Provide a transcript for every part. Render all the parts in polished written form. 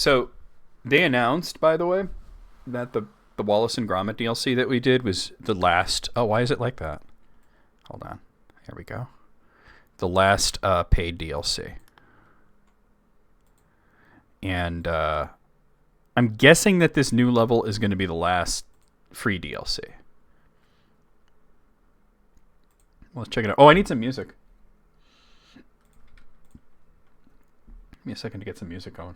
So they announced, by the way, that the Wallace and Gromit DLC that we did was the last. Oh, why is it like that? Hold on. Here we go. The last paid DLC. And I'm guessing that this new level is going to be the last free DLC. Let's check it out. Oh, I need some music. Give me a second to get some music going.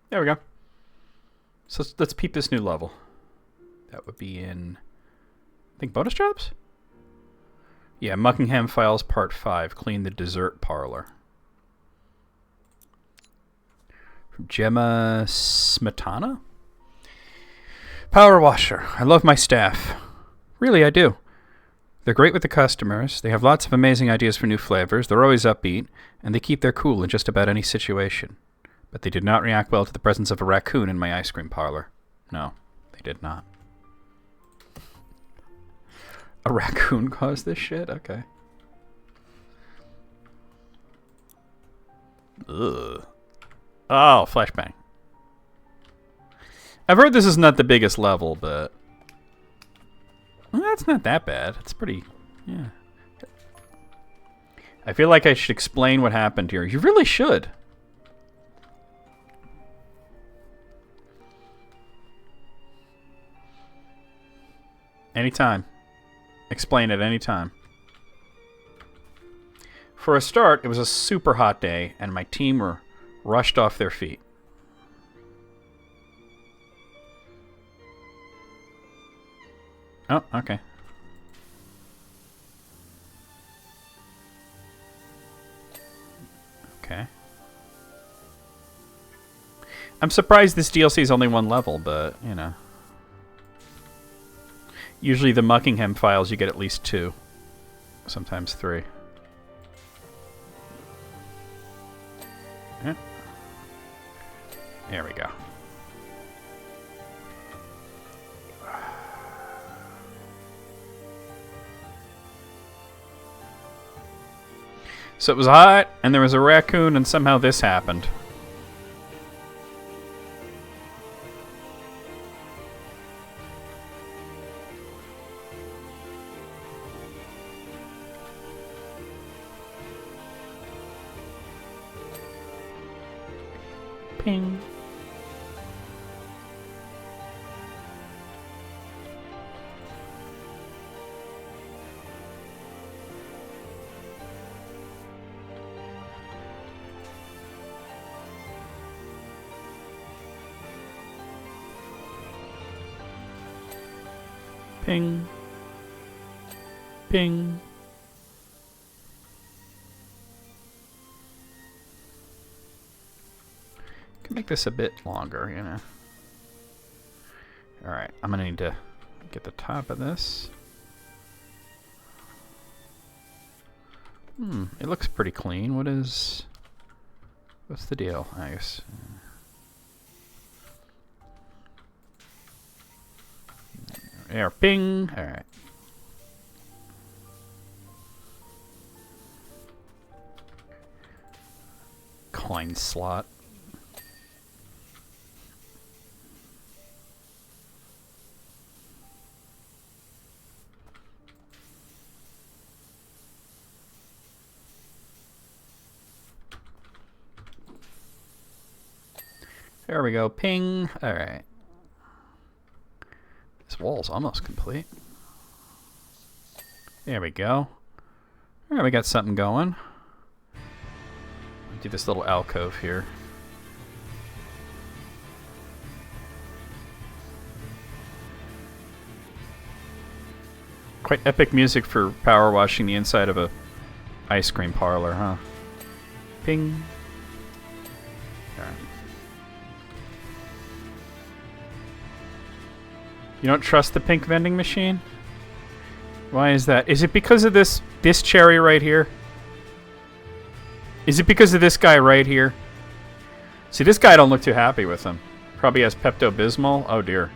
There we go. So let's peep this new level. That would be in, I think, bonus jobs? Yeah, Muckingham Files Part 5. Clean the dessert parlor. From Gemma Smetana? Power washer. I love my staff. Really, I do. They're great with the customers. They have lots of amazing ideas for new flavors. They're always upbeat, and they keep their cool in just about any situation. But they did not react well to the presence of a raccoon in my ice cream parlor. No, they did not. A raccoon caused this shit? Okay. Ugh. Oh, flashbang. I've heard this is not the biggest level, but... well, that's not that bad. It's pretty... yeah. I feel like I should explain what happened here. You really should. Anytime. Explain at any time. For a start, it was a super hot day, and my team were rushed off their feet. Oh, okay. Okay. I'm surprised this DLC is only one level, but, you know. Usually the Muckingham Files, you get at least 2. Sometimes 3. Yeah. There we go. So it was hot, and there was a raccoon, and somehow this happened. Ping. Ping. Ping. Can make this a bit longer, you know. Alright, I'm gonna need to get the top of this. It looks pretty clean. What's the deal? I guess. There, ping. Alright. Coin slot. There we go. Ping. Alright. This wall's almost complete. There we go. Alright, we got something going. Do this little alcove here. Quite epic music for power washing the inside of a ice cream parlor, huh? Ping. Alright. You don't trust the pink vending machine? Why is that? Is it because of this cherry right here? Is it because of this guy right here? See, this guy don't look too happy with him. Probably has Pepto-Bismol. Oh, dear.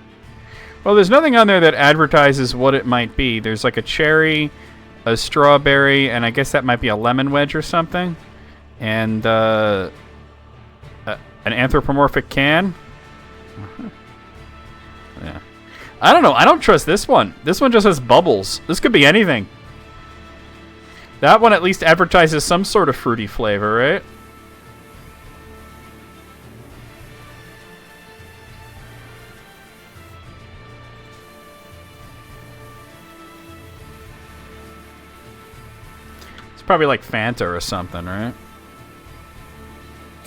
Well, there's nothing on there that advertises what it might be. There's like a cherry, a strawberry, and I guess that might be a lemon wedge or something. And an anthropomorphic can. Yeah. I don't know. I don't trust this one. This one just has bubbles. This could be anything. That one at least advertises some sort of fruity flavor, right? It's probably like Fanta or something, right?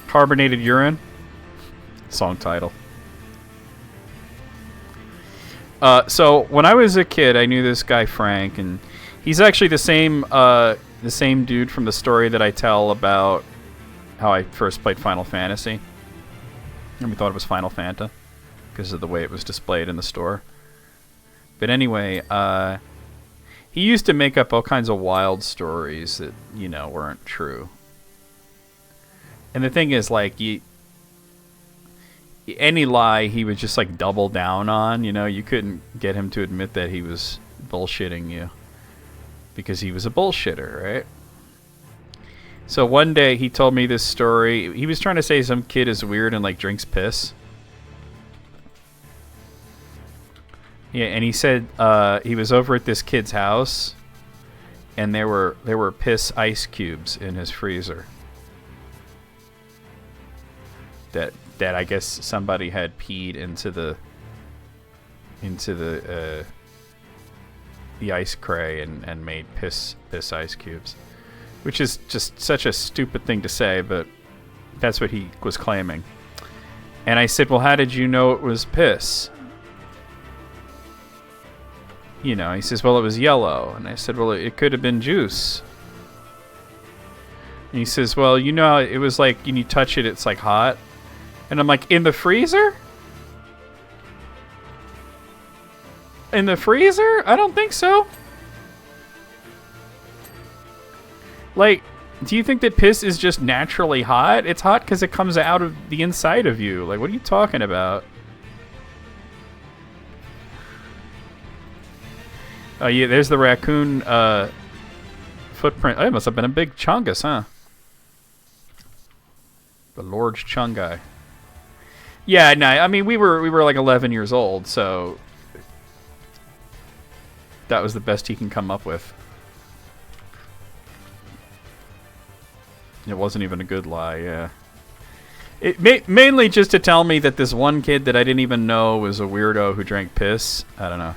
Carbonated urine. Song title. So when I was a kid, I knew this guy Frank, and he's actually the same dude from the story that I tell about how I first played Final Fantasy. And we thought it was Final Fanta because of the way it was displayed in the store. But anyway, he used to make up all kinds of wild stories that, you know, weren't true. And the thing is, like, any lie he would just like double down on. You know, you couldn't get him to admit that he was bullshitting you because he was a bullshitter, right? So one day he told me this story. He was trying to say some kid is weird and like drinks piss. Yeah, and he said he was over at this kid's house and there were piss ice cubes in his freezer that I guess somebody had peed into the ice tray and made piss ice cubes, which is just such a stupid thing to say, but that's what he was claiming. And I said, well, how did you know it was piss? You know, he says, well, it was yellow. And I said, well, it could have been juice. And he says, well, you know, it was like when you touch it, it's like hot. And I'm like, in the freezer? In the freezer? I don't think so. Like, do you think that piss is just naturally hot? It's hot because it comes out of the inside of you. Like, what are you talking about? Oh, yeah, there's the raccoon footprint. Oh, it must have been a big chungus, huh? The large chungai. Yeah, no, I mean, we were like 11 years old, so that was the best he can come up with. It wasn't even a good lie, yeah. Mainly just to tell me that this one kid that I didn't even know was a weirdo who drank piss. I don't know.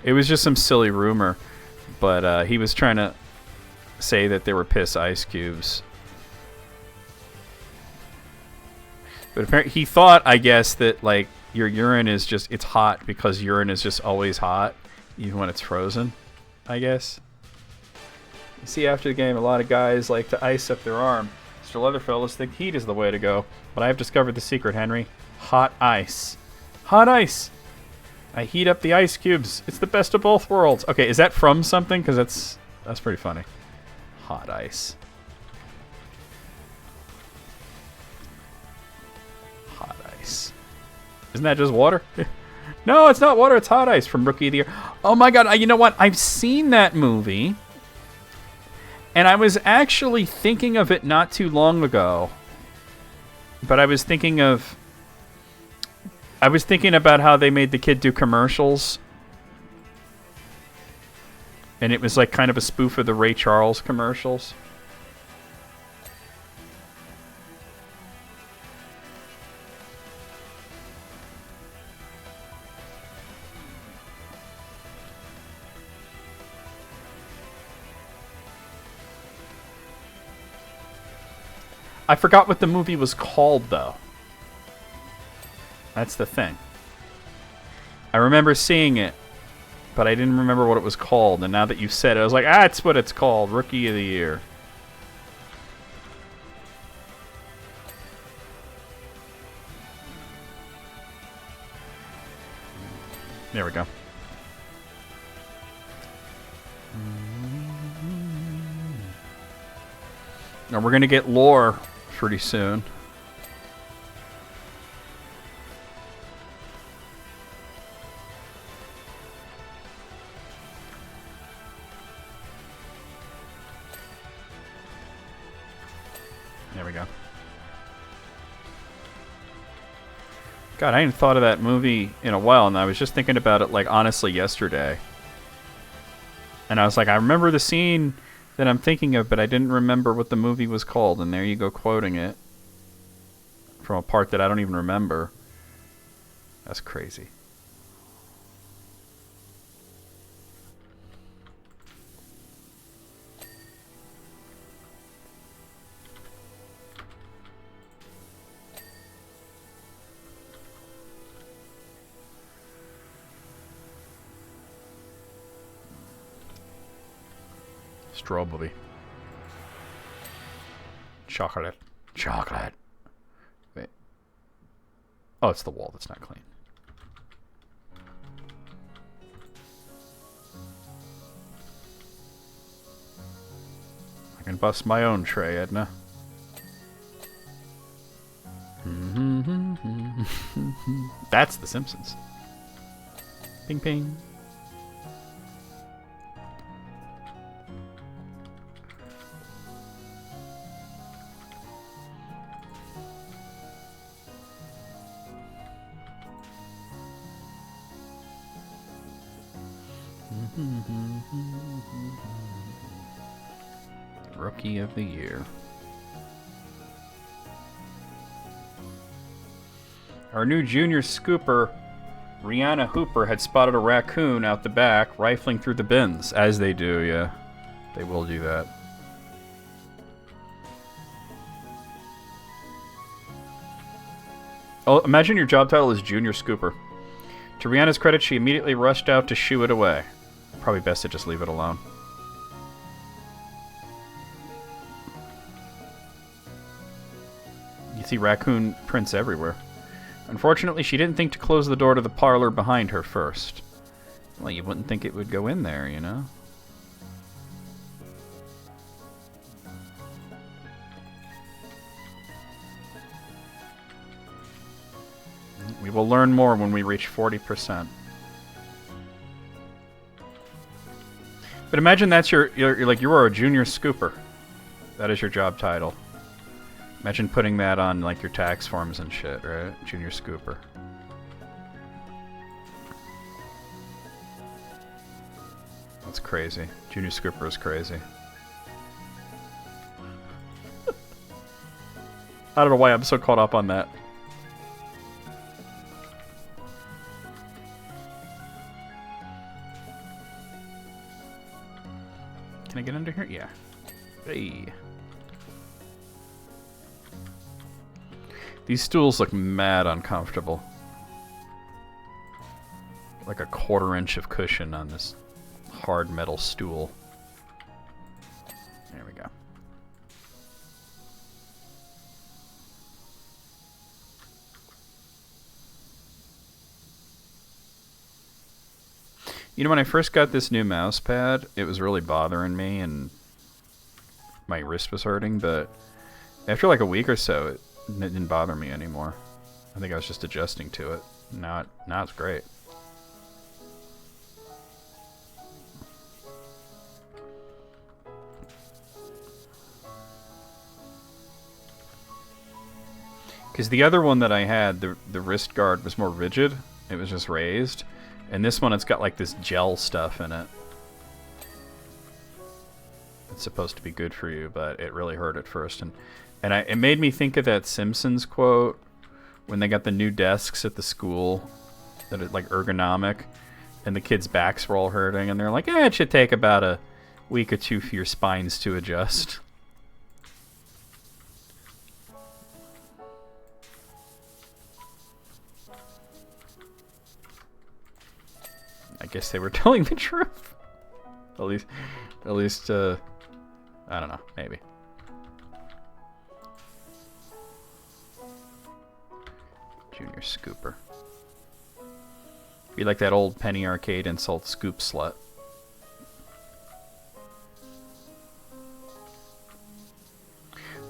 It was just some silly rumor, but he was trying to say that there were piss ice cubes. But apparently he thought, I guess, that like your urine is just, it's hot because urine is just always hot, even when it's frozen, I guess. You see, after the game, a lot of guys like to ice up their arm. Mr. Leatherfellas think heat is the way to go. But I have discovered the secret, Henry. Hot ice. Hot ice! I heat up the ice cubes. It's the best of both worlds. Okay, is that from something? Because that's pretty funny. Hot ice. Hot ice. Isn't that just water? No, it's not water. It's hot ice from Rookie of the Year. Oh my god, you know what? I've seen that movie. And I was actually thinking of it not too long ago. But I was thinking about how they made the kid do commercials. And it was like kind of a spoof of the Ray Charles commercials. I forgot what the movie was called, though. That's the thing. I remember seeing it, but I didn't remember what it was called. And now that you've said it, I was like, that's what it's called. Rookie of the Year. There we go. Now we're gonna get lore pretty soon. There we go. God, I hadn't thought of that movie in a while, and I was just thinking about it, like, honestly yesterday. And I was like, I remember the scene that I'm thinking of, but I didn't remember what the movie was called, and there you go quoting it from a part that I don't even remember. That's crazy. Strawberry. Chocolate. Chocolate. Wait. Oh, it's the wall that's not clean. I can bust my own tray, Edna. That's The Simpsons. Ping ping. Rookie of the Year. Our new junior scooper, Rihanna Hooper, had spotted a raccoon out the back, rifling through the bins. As they do, yeah. They will do that. Oh, imagine your job title is Junior Scooper. To Rihanna's credit, she immediately rushed out to shoo it away. Probably best to just leave it alone. You see raccoon prints everywhere. Unfortunately, she didn't think to close the door to the parlor behind her first. Well, you wouldn't think it would go in there, you know? We will learn more when we reach 40%. But imagine that's you're like, you are a junior scooper. That is your job title. Imagine putting that on like your tax forms and shit, right? Junior scooper. That's crazy. Junior scooper is crazy. I don't know why I'm so caught up on that. Can I get under here? Yeah. Hey. These stools look mad uncomfortable. Like a 1/4 inch of cushion on this hard metal stool. There we go. You know, when I first got this new mouse pad, it was really bothering me and my wrist was hurting, but after like a week or so, it didn't bother me anymore. I think I was just adjusting to it. Now it's great. Because the other one that I had, the wrist guard was more rigid. It was just raised. And this one, it's got like this gel stuff in it. It's supposed to be good for you, but it really hurt at first. And it made me think of that Simpsons quote when they got the new desks at the school that are like ergonomic, and the kids' backs were all hurting, and they're like, it should take about a week or two for your spines to adjust. I guess they were telling the truth. At least, I don't know, maybe. Junior scooper. Be like that old penny arcade insult scoop slut.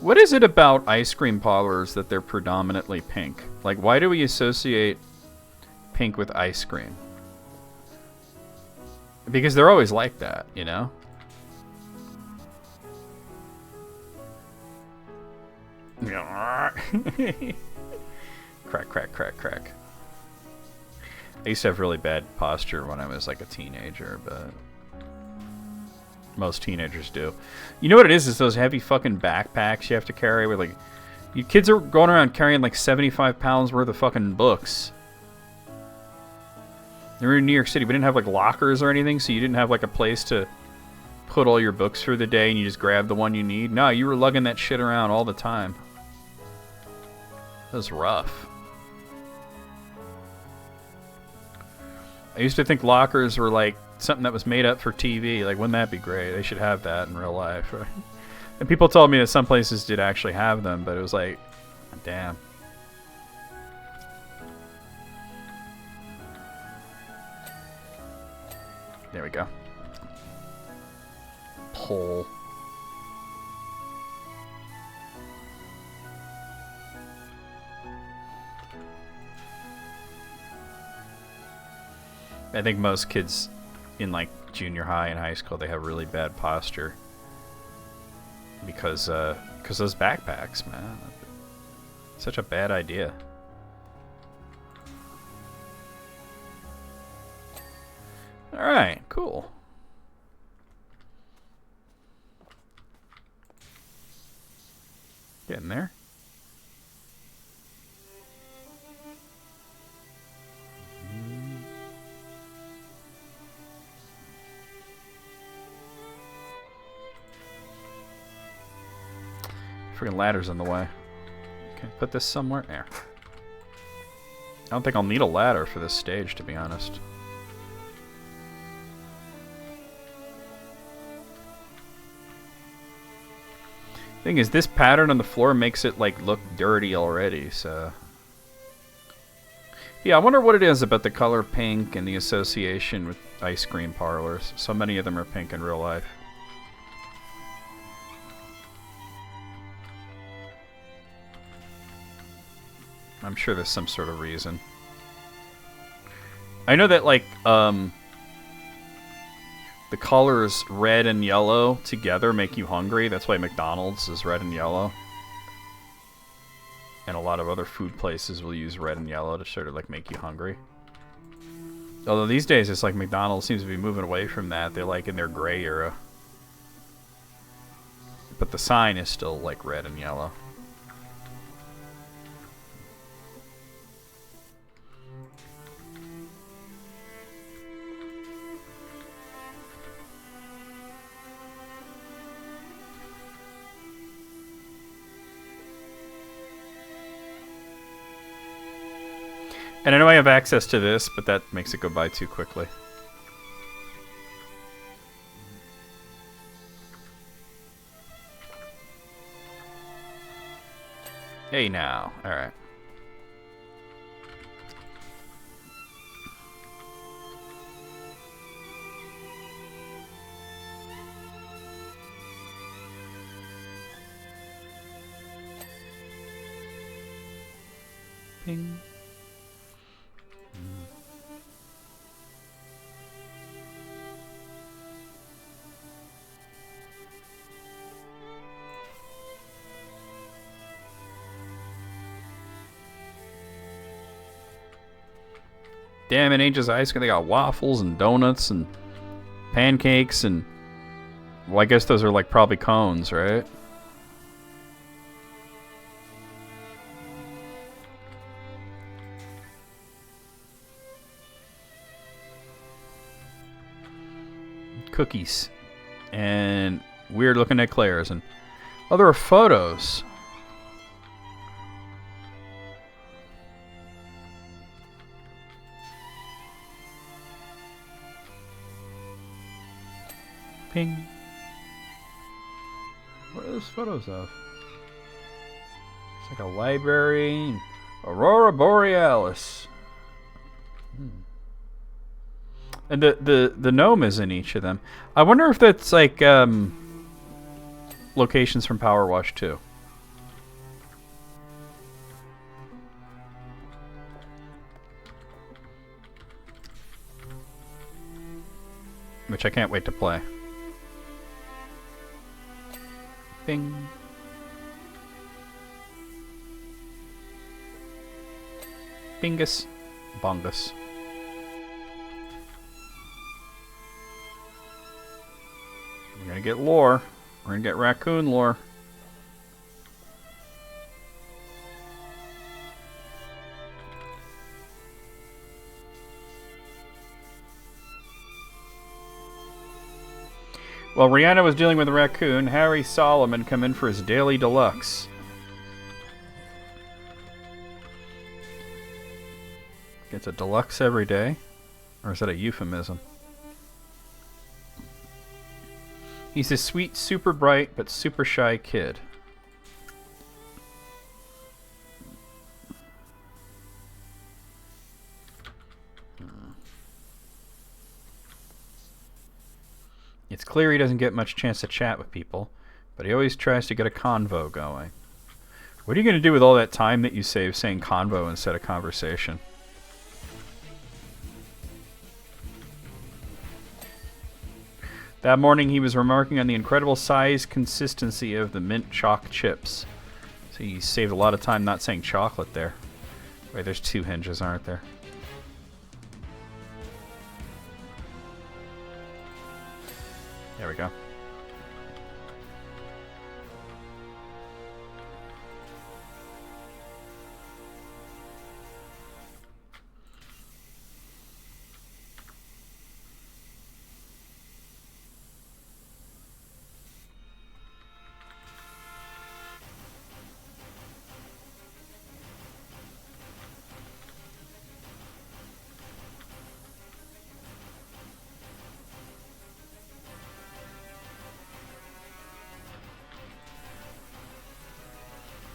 What is it about ice cream parlors that they're predominantly pink? Like, why do we associate pink with ice cream? Because they're always like that, you know? Crack, crack, crack, crack. I used to have really bad posture when I was like a teenager, but most teenagers do. You know what it is those heavy fucking backpacks you have to carry with like... You kids are going around carrying like 75 pounds worth of fucking books. We were in New York City. We didn't have like lockers or anything, so you didn't have like a place to put all your books for the day and you just grab the one you need. No, you were lugging that shit around all the time. That was rough. I used to think lockers were like something that was made up for TV. Like, wouldn't that be great? They should have that in real life. Right? And people told me that some places did actually have them, but it was like, damn. There we go. Pull. I think most kids in like junior high and high school, they have really bad posture because those backpacks, man. Such a bad idea. All right, cool. Getting there. Freaking ladder's in the way. Okay, put this somewhere. There. I don't think I'll need a ladder for this stage, to be honest. Thing is, this pattern on the floor makes it like look dirty already, so... Yeah, I wonder what it is about the color pink and the association with ice cream parlors. So many of them are pink in real life. I'm sure there's some sort of reason. I know that, like, the colors red and yellow together make you hungry. That's why McDonald's is red and yellow. And a lot of other food places will use red and yellow to sort of, like, make you hungry. Although these days, it's like McDonald's seems to be moving away from that. They're, like, in their gray era. But the sign is still, like, red and yellow. And I know I have access to this, but that makes it go by too quickly. Hey now. Alright. Ping. Damn it, Angel's Ice Cream. They got waffles and donuts and pancakes and... Well, I guess those are like probably cones, right? Cookies. And weird looking eclairs. And... Oh, there are photos. Ping. What are those photos of? It's like a library. Aurora Borealis. And the gnome is in each of them. I wonder if that's like locations from PowerWash too. Which I can't wait to play. Bing. Bingus. Bongus. We're gonna get lore. We're gonna get raccoon lore. While Rihanna was dealing with a raccoon, Harry Solomon come in for his daily deluxe. Gets a deluxe every day? Or is that a euphemism? He's a sweet, super bright, but super shy kid. It's clear he doesn't get much chance to chat with people, but he always tries to get a convo going. What are you going to do with all that time that you save saying convo instead of conversation? That morning he was remarking on the incredible size consistency of the mint chalk chips. So he saved a lot of time not saying chocolate there. Wait, there's two hinges, aren't there? There we go.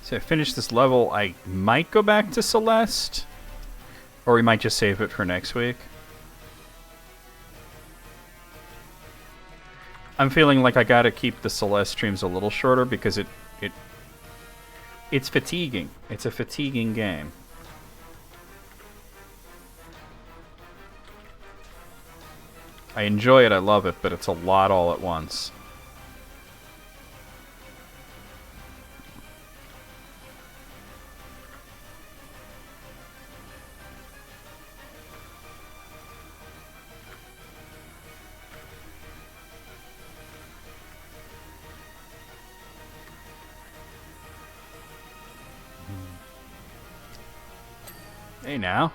So I finish this level, I might go back to Celeste, or we might just save it for next week. I'm feeling like I gotta keep the Celeste streams a little shorter because it's fatiguing. It's a fatiguing game. I enjoy it, I love it, but it's a lot all at once. Hey now.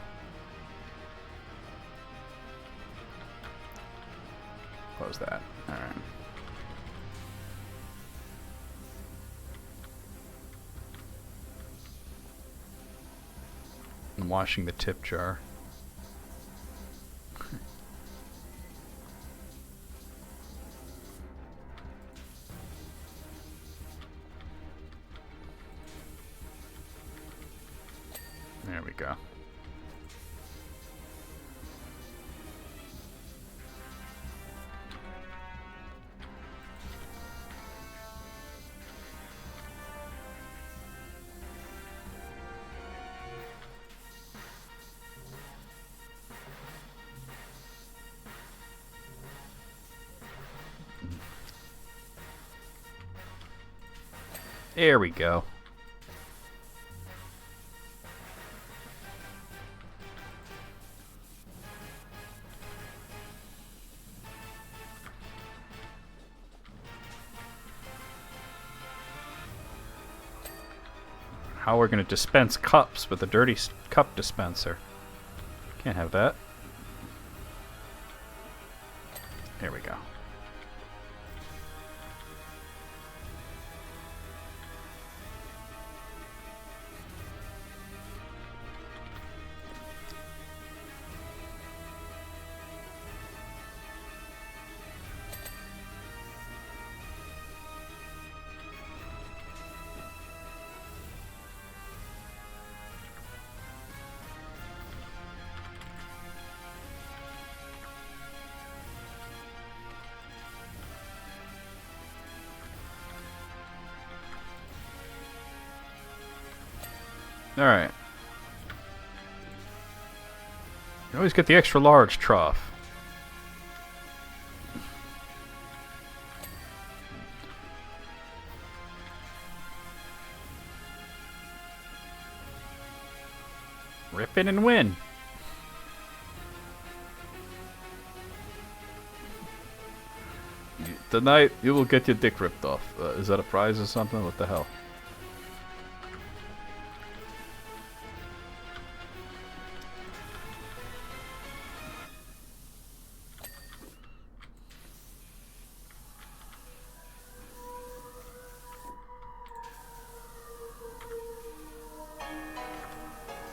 Close that. Alright. I'm washing the tip jar. There we go. There we go. How we're going to dispense cups with a dirty cup dispenser. Can't have that. There we go. Alright. You always get the extra large trough. Rip it and win. Tonight, you will get your dick ripped off. Is that a prize or something? What the hell?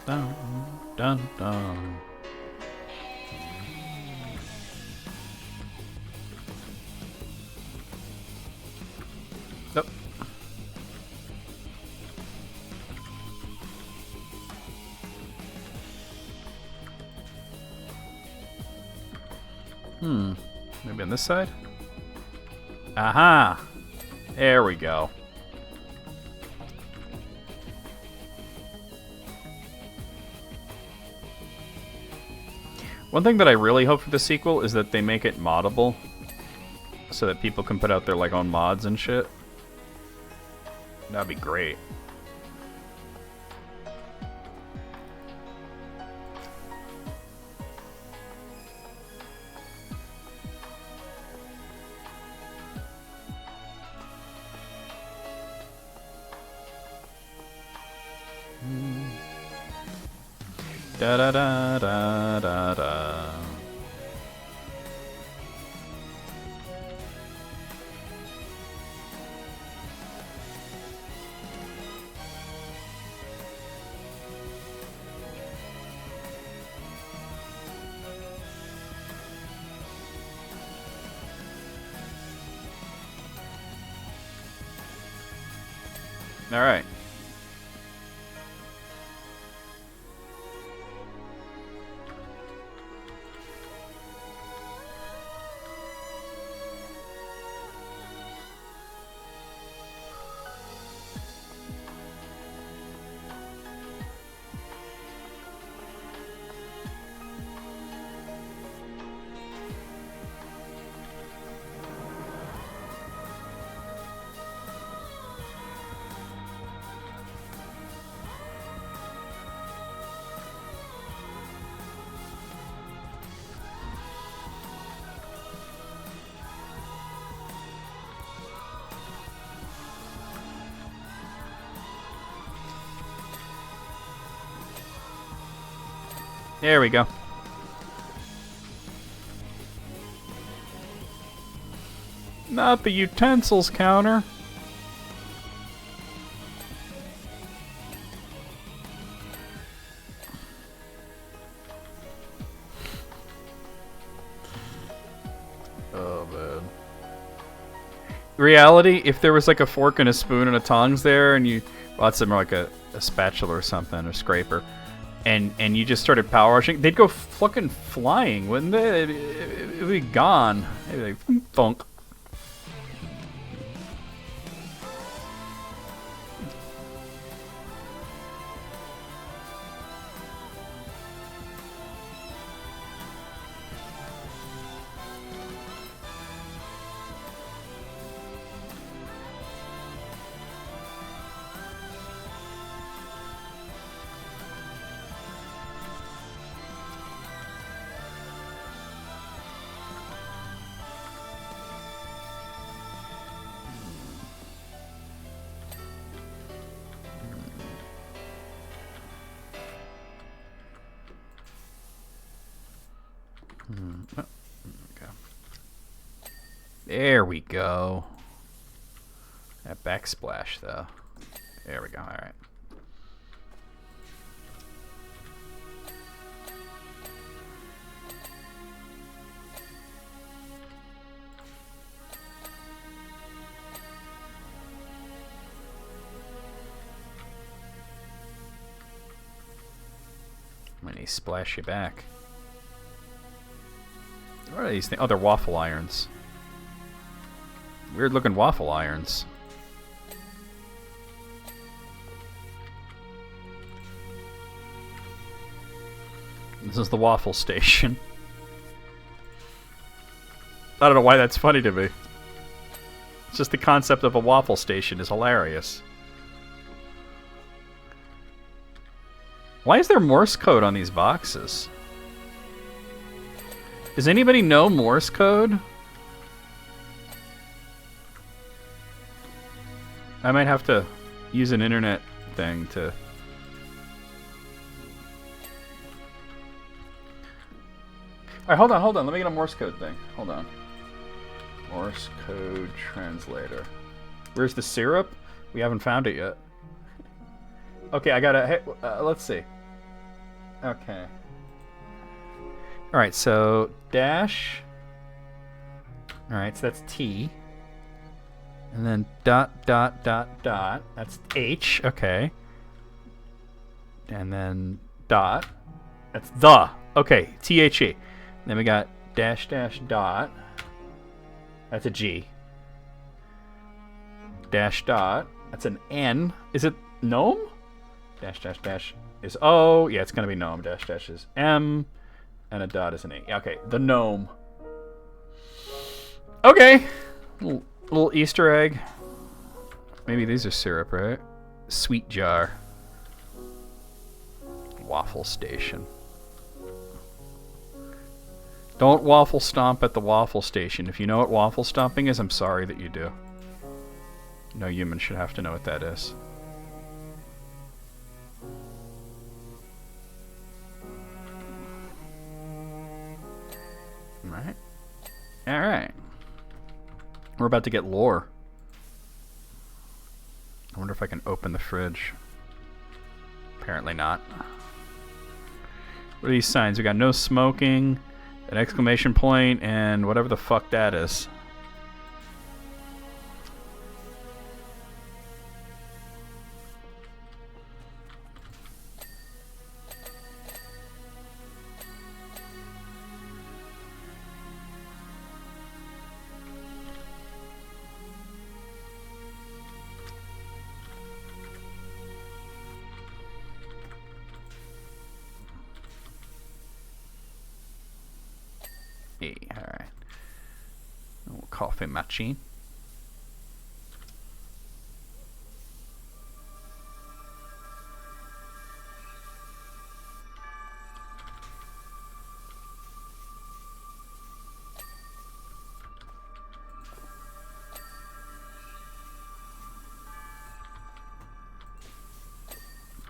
Dun, dun, dun. Nope. Maybe on this side? Aha! There we go. One thing that I really hope for the sequel is that they make it moddable, so that people can put out their like own mods and shit. That'd be great. Da da da da da da. All right. There we go. Not the utensils counter. Oh, man. Reality, if there was like a fork and a spoon and a tongs there, and you... Well, that's more like a spatula or something, or scraper. And you just started power washing, they'd go fucking flying, wouldn't they? It'd be gone. They'd be like, thunk. Oh, okay. There we go. That backsplash, though. There we go. All right. When he splash you back. What are these things? Oh, they're waffle irons. Weird looking waffle irons. This is the waffle station. I don't know why that's funny to me. It's just the concept of a waffle station is hilarious. Why is there Morse code on these boxes? Does anybody know Morse code? I might have to use an internet thing to... Alright, hold on. Let me get a Morse code thing. Hold on. Morse code translator. Where's the syrup? We haven't found it yet. Okay, I gotta... Hey, let's see. Okay. Alright, so... Dash... Alright, so that's T. And then dot, dot, dot, dot. That's H. Okay. And then dot. That's the. Okay, T-H-E. Then we got dash, dash, dot. That's a G. Dash, dot. That's an N. Is it gnome? Dash, dash, dash is O. Yeah, it's going to be gnome. Dash, dash is M. And a dot is an E. Okay, the gnome. Okay. Little Easter egg. Maybe these are syrup, right? Sweet jar. Waffle station. Don't waffle stomp at the waffle station. If you know what waffle stomping is, I'm sorry that you do. No human should have to know what that is. Alright. Alright. We're about to get lore. I wonder if I can open the fridge. Apparently not. What are these signs? We got no smoking, an exclamation point, and whatever the fuck that is. Alright. Coffee machine.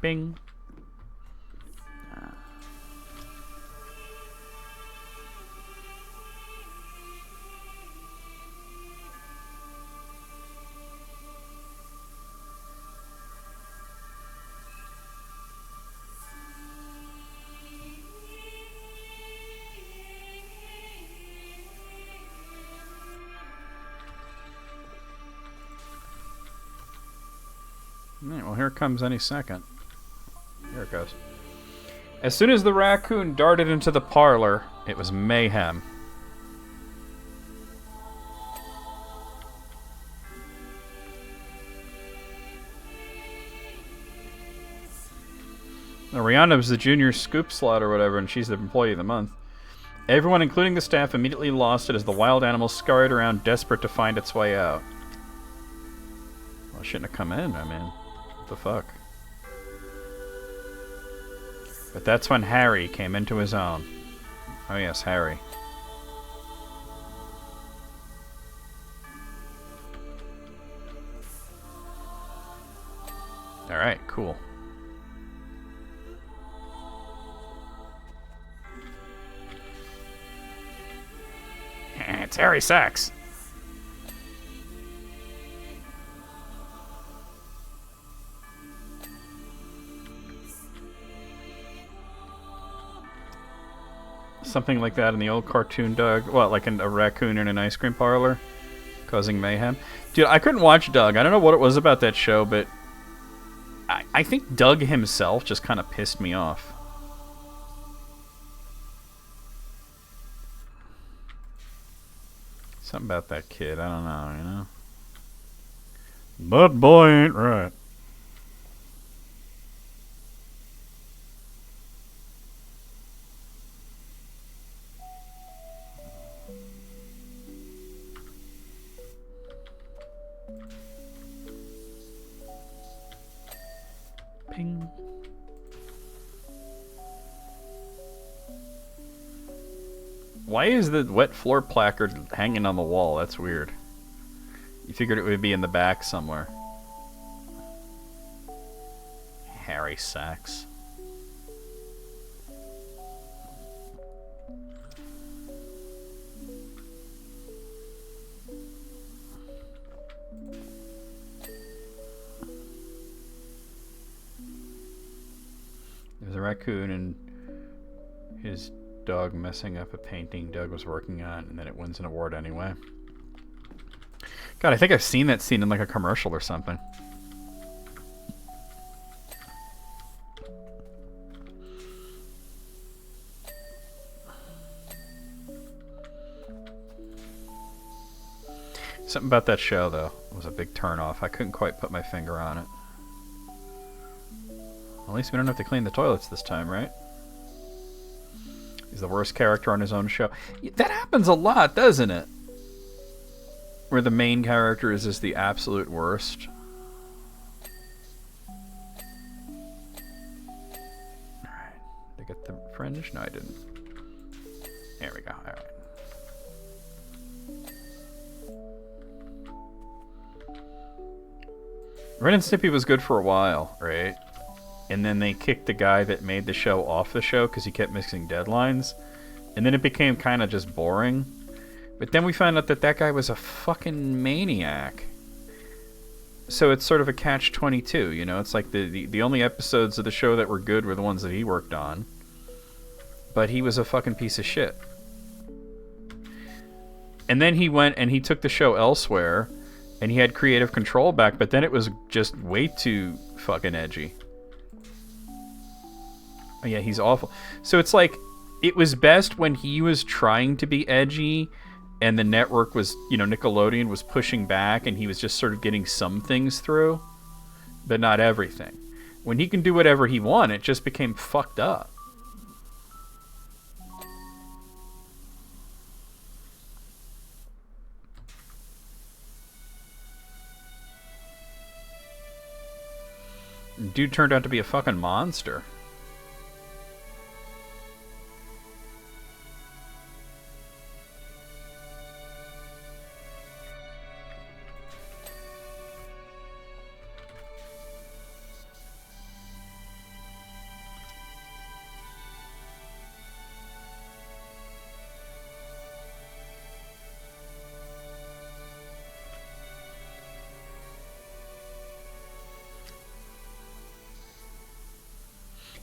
Bing. Well, here it comes any second. Here it goes. As soon as the raccoon darted into the parlor, it was mayhem. Now, Rihanna was the junior scoop slot or whatever, and she's the employee of the month. Everyone, including the staff, immediately lost it as the wild animal scurried around, desperate to find its way out. Well, it shouldn't have come in, I mean. What the fuck? But that's when Harry came into his own. Oh yes, Harry. Alright, cool. It's Harry Sachs. Something like that in the old cartoon, Doug. Well, like a raccoon in an ice cream parlor, causing mayhem. Dude, I couldn't watch Doug. I don't know what it was about that show, but I think Doug himself just kind of pissed me off. Something about that kid. I don't know, you know? That boy ain't right. Ping. Why is the wet floor placard hanging on the wall? That's weird. You figured it would be in the back somewhere. Harry Sachs. There's a raccoon and his dog messing up a painting Doug was working on, and then it wins an award anyway. God, I think I've seen that scene in like a commercial or something. Something about that show, though, was a big turn-off. I couldn't quite put my finger on it. At least we don't have to clean the toilets this time, right? He's the worst character on his own show. That happens a lot, doesn't it? Where the main character is just the absolute worst. Alright. Did I get the fringe? No, I didn't. There we go. Alright. Ren and Stimpy was good for a while, right? And then they kicked the guy that made the show off the show because he kept missing deadlines. And then it became kind of just boring. But then we found out that that guy was a fucking maniac. So it's sort of a catch-22, you know? It's like the only episodes of the show that were good were the ones that he worked on. But he was a fucking piece of shit. And then he went and he took the show elsewhere. And he had creative control back, but then it was just way too fucking edgy. Oh yeah, he's awful. So it's like, it was best when he was trying to be edgy, and the network was, you know, Nickelodeon was pushing back, and he was just sort of getting some things through, but not everything. When he can do whatever he wants, it just became fucked up. Dude turned out to be a fucking monster.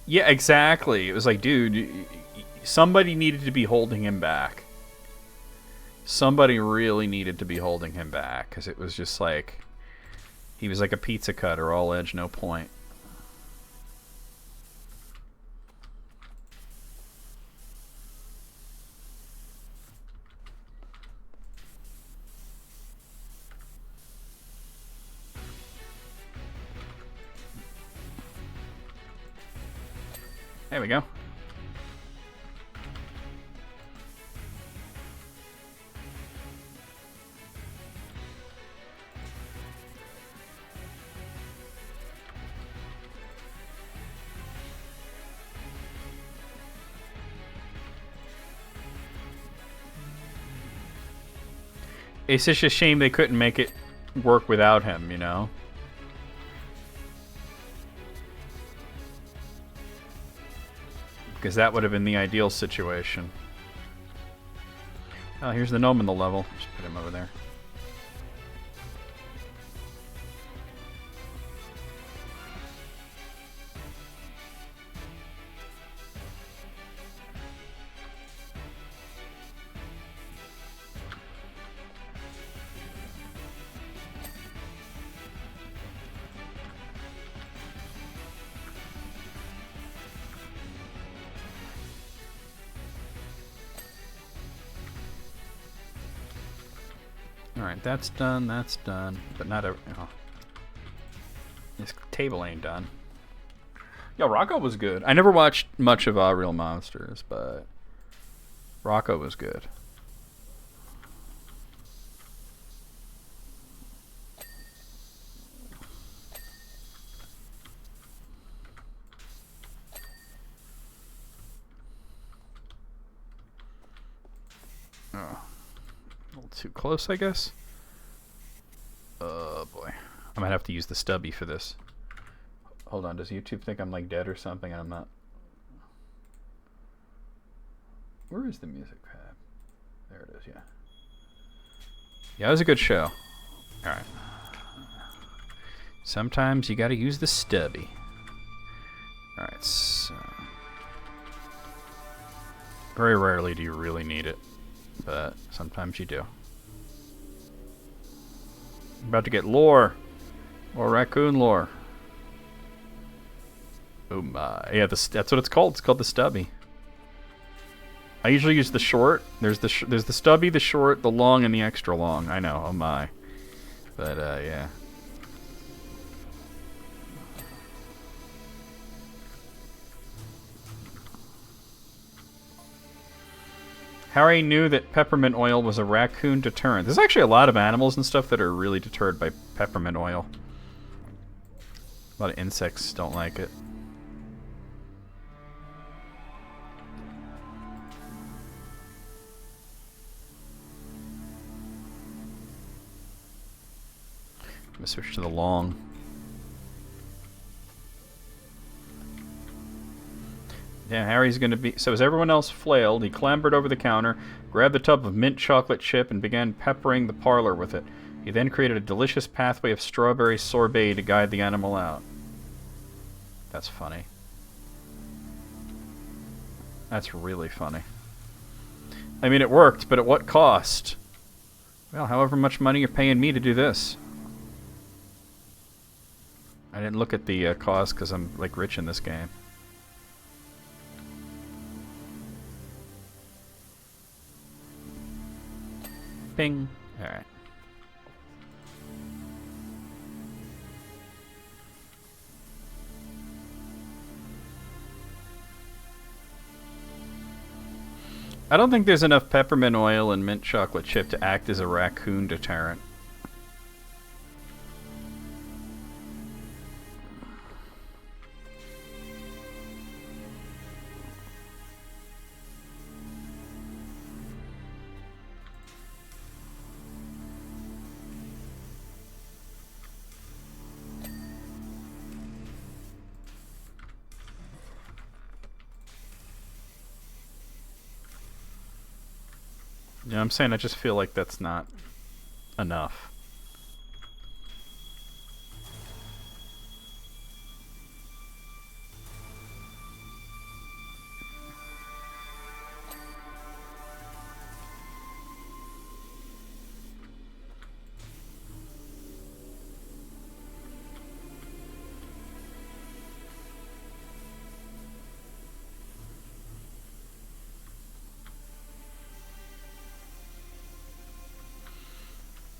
Yeah, exactly. It was like, dude, somebody needed to be holding him back. Somebody really needed to be holding him back, because it was just like, he was like a pizza cutter, all edge, no point. There we go. It's just a shame they couldn't make it work without him, you know? Because that would have been the ideal situation. Oh, here's the gnome in the level. Just put him over there. Alright, that's done, but not every... Oh. This table ain't done. Yo, Rocco was good. I never watched much of Real Monsters, but Rocco was good. Oh, a little too close, I guess. Oh boy, I might have to use the stubby for this. Hold on, does YouTube think I'm like dead or something? And I'm not. Where is the music pad? There it is, yeah. Yeah, it was a good show. Alright. Sometimes you gotta use the stubby. Alright, so... Very rarely do you really need it, but sometimes you do. I'm about to get lore. More raccoon lore. Oh my. Yeah, that's what it's called. It's called the stubby. I usually use the short. There's the stubby, the short, the long, and the extra long. I know. Oh my. But yeah. Harry knew that peppermint oil was a raccoon deterrent. There's actually a lot of animals and stuff that are really deterred by peppermint oil. A lot of insects don't like it. I'm gonna switch to the long. Yeah, Harry's gonna be... So as everyone else flailed, he clambered over the counter, grabbed the tub of mint chocolate chip, and began peppering the parlor with it. He then created a delicious pathway of strawberry sorbet to guide the animal out. That's funny. That's really funny. I mean, it worked, but at what cost? Well, however much money you're paying me to do this. I didn't look at the cost because I'm like rich in this game. Bing. Alright. I don't think there's enough peppermint oil and mint chocolate chip to act as a raccoon deterrent. Yeah, I'm saying I just feel like that's not enough.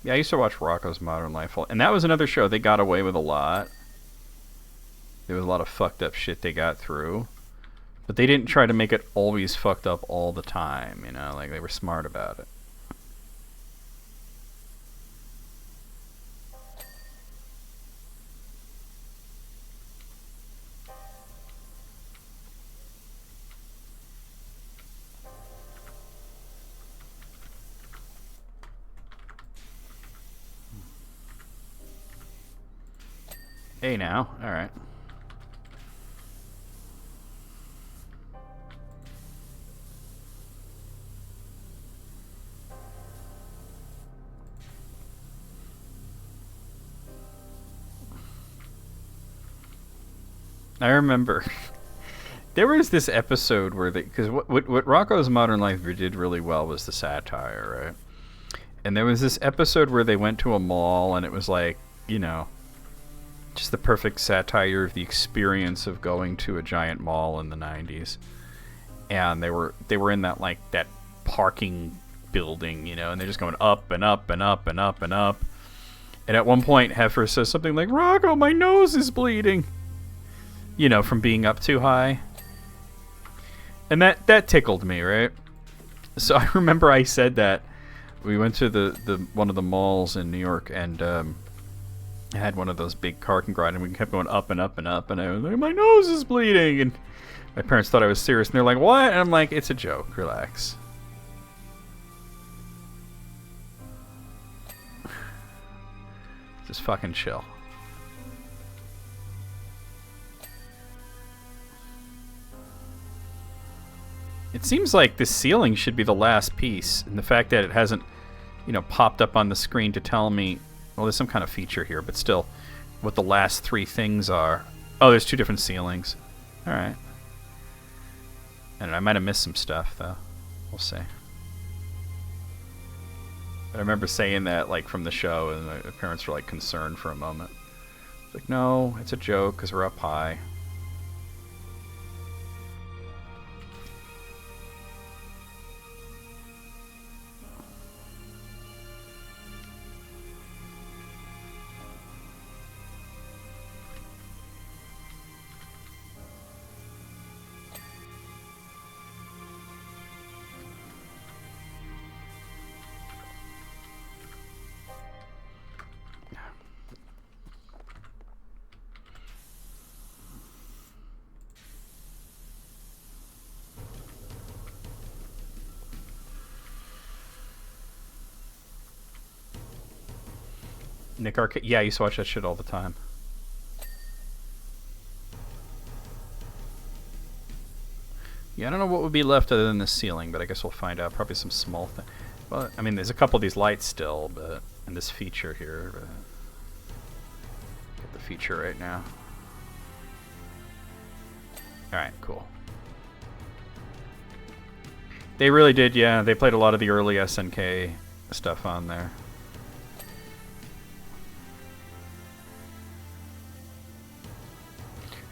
Yeah, I used to watch Rocko's Modern Life, and that was another show. They got away with a lot. There was a lot of fucked up shit they got through. But they didn't try to make it always fucked up all the time, you know? Like, they were smart about it. Hey now, alright. I remember there was this episode where they, because what Rocko's Modern Life did really well was the satire, right? And there was this episode where they went to a mall and it was like, you know, just the perfect satire of the experience of going to a giant mall in the 90s. And they were in that, like, that parking building, you know, and they're just going up and up and up and up and up. And at one point, Heifer says something like, "Rocco, my nose is bleeding." You know, from being up too high. And that tickled me, right? So I remember I said that. We went to the one of the malls in New York, and I had one of those big parking garages, and we kept going up and up and up, and I was like, "My nose is bleeding," and my parents thought I was serious, and they're like, "What?" And I'm like, "It's a joke, relax." Just fucking chill. It seems like this ceiling should be the last piece, and the fact that it hasn't, you know, popped up on the screen to tell me, well, there's some kind of feature here, but still, what the last three things are. Oh, there's 2 different ceilings. All right. And I might have missed some stuff, though. We'll see. But I remember saying that, like, from the show, and the parents were, like, concerned for a moment. It's like, no, it's a joke, because we're up high. Nick Arcade? Yeah, I used to watch that shit all the time. Yeah, I don't know what would be left other than the ceiling, but I guess we'll find out. Probably some small thing. Well, I mean, there's a couple of these lights still, but and this feature here. But get the feature right now. All right, cool. They really did, yeah. They played a lot of the early SNK stuff on there.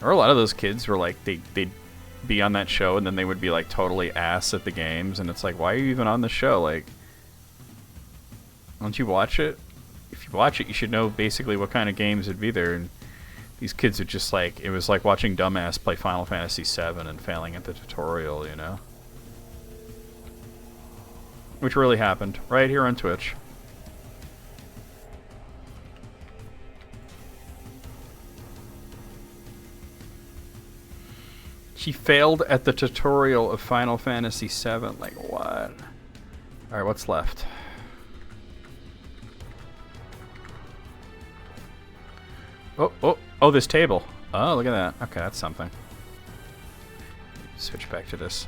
Or a lot of those kids were like, they'd be on that show and then they would be like totally ass at the games, and it's like, why are you even on the show? Like, don't you watch it? If you watch it, you should know basically what kind of games would be there. And these kids are just like, it was like watching dumbass play Final Fantasy VII and failing at the tutorial, you know? Which really happened right here on Twitch. She failed at the tutorial of Final Fantasy VII. Like, what? Alright, what's left? Oh, this table. Oh, look at that. Okay, that's something. Switch back to this.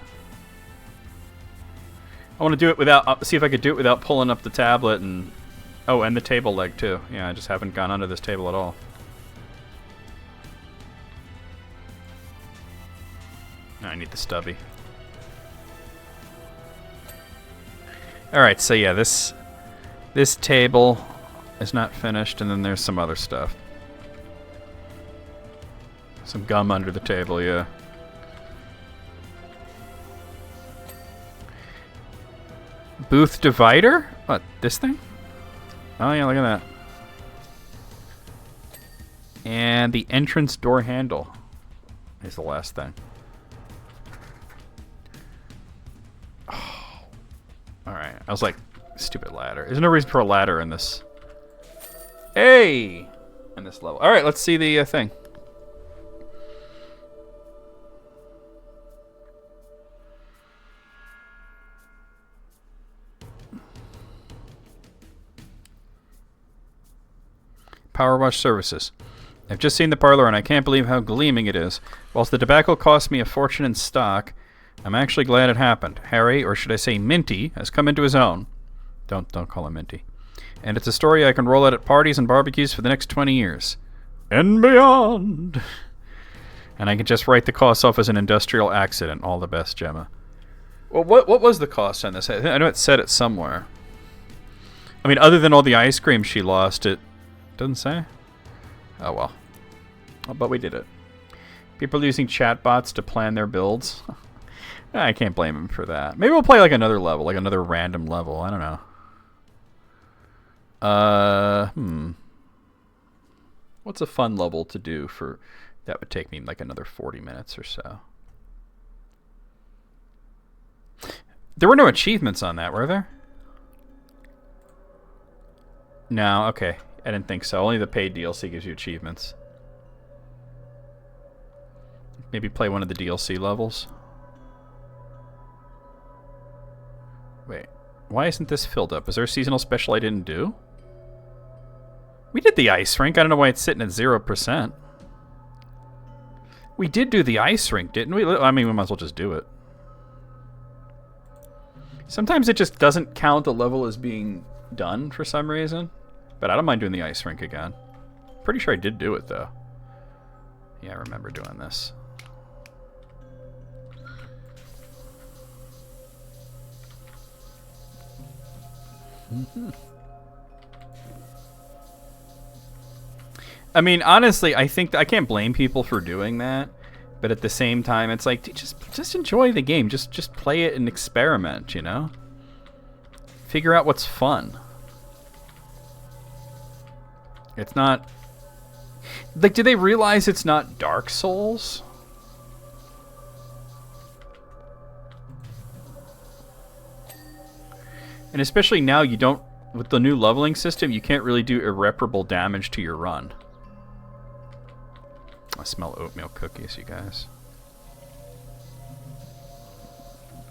I want to do it without, see if I could do it without pulling up the tablet and, oh, and the table leg too. Yeah, I just haven't gone under this table at all. I need the stubby. Alright, so yeah, this table is not finished, and then there's some other stuff. Some gum under the table, yeah. Booth divider? What, this thing? Oh yeah, look at that. And the entrance door handle is the last thing. Oh. Alright, I was like, stupid ladder. There's no reason for a ladder in this. Hey! In this level. Alright, let's see the thing. PowerWash services. I've just seen the parlor and I can't believe how gleaming it is. Whilst the tobacco cost me a fortune in stock, I'm actually glad it happened. Harry, or should I say Minty, has come into his own. Don't call him Minty. And it's a story I can roll out at parties and barbecues for the next 20 years. And beyond. And I can just write the cost off as an industrial accident. All the best, Gemma. Well, what was the cost on this? I know it said it somewhere. I mean, other than all the ice cream she lost, it doesn't say? Oh well. But we did it. People using chatbots to plan their builds. I can't blame him for that. Maybe we'll play like another level, like another random level. I don't know. What's a fun level to do for that would take me like another 40 minutes or so. There were no achievements on that, were there? No, okay. I didn't think so. Only the paid DLC gives you achievements. Maybe play one of the DLC levels. Wait. Why isn't this filled up? Is there a seasonal special I didn't do? We did the ice rink. I don't know why it's sitting at 0%. We did do the ice rink, didn't we? I mean, we might as well just do it. Sometimes it just doesn't count the level as being done for some reason. But I don't mind doing the ice rink again. Pretty sure I did do it, though. Yeah, I remember doing this. I mean, honestly, I think I can't blame people for doing that, but at the same time, it's like just enjoy the game. Just play it and experiment, you know? Figure out what's fun. It's not like, do they realize it's not Dark Souls? And especially now, you don't, with the new leveling system, you can't really do irreparable damage to your run. I smell oatmeal cookies, you guys.